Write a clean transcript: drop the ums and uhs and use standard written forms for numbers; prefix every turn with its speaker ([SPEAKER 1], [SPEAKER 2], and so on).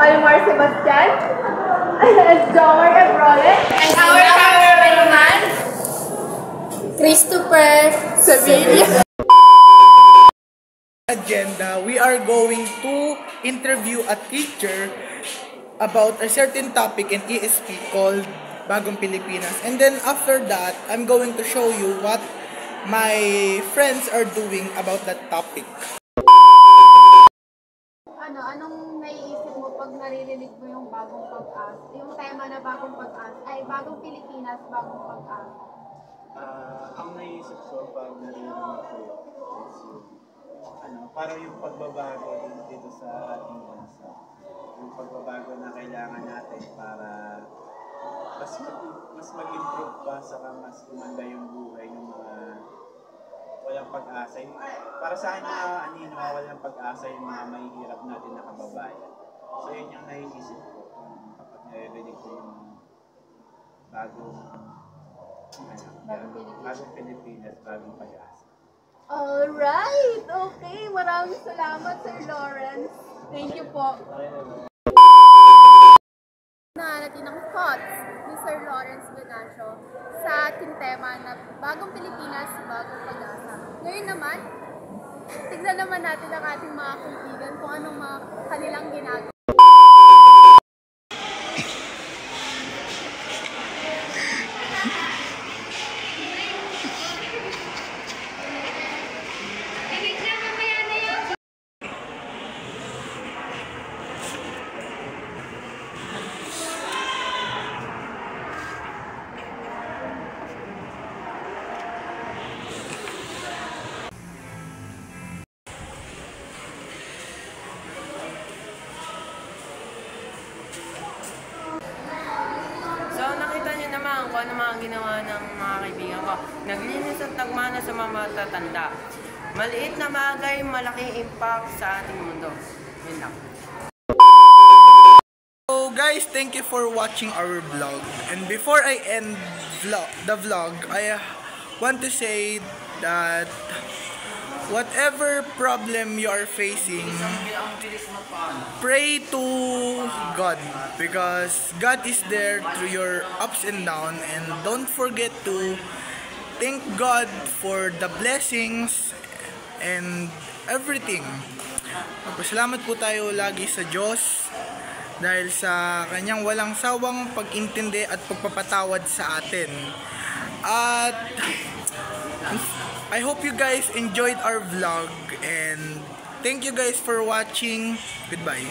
[SPEAKER 1] Almar Sebastian, Jomar Ebrole, and our cameraman, Christopher Sevilla.
[SPEAKER 2] Agenda, we are going to interview a teacher about a certain topic in ESP called Bagong Pilipinas. And then after that, I'm going to show you what my friends are doing about that topic.
[SPEAKER 1] Anong naiisip mo pag naririnig mo yung bagong pag-asa? Yung tema na bagong pag-asa, ay bagong Pilipinas, bagong pag-asa.
[SPEAKER 3] Ang naisip ko pag narinig ko is yung parang yung pagbabago dito sa ating bansa. Yung pagbabago na kailangan natin para mas mag-improve pa, saka mas gumanda yung buhay ng mga walang pag-asa. Para sa akin mga walang pag-asa yung mga mahihirap natin na kababayan. So yun yung naiisip ko kapag narinig ko yung bagong Pilipinas, bagong pag-asa.
[SPEAKER 1] Alright! Okay, maraming salamat Sir Lawrence. Thank you po. Natin ang thoughts ni Sir Lawrence Venancio sa ating tema na bagong Pilipinas, bagong pag-asa. Ngayon naman, tignan naman natin ang ating mga kaibigan kung anong mga kanilang ginagawa.
[SPEAKER 4] Kung ano mga ginawa ng mga kaibigan ko. Naglinis at tagmana sa mga matatanda. Maliit na bagay, malaking impact sa ating mundo. Yun lang.
[SPEAKER 2] So guys, thank you for watching our vlog. And before I end the vlog, I want to say that whatever problem you are facing, pray to God, because God is there through your ups and downs, and don't forget to thank God for the blessings and everything. Magpasalamat po tayo lagi sa Diyos dahil sa kanyang walang sawang pag-intindi at pagpapatawad sa atin. At I hope you guys enjoyed our vlog, and thank you guys for watching. Goodbye.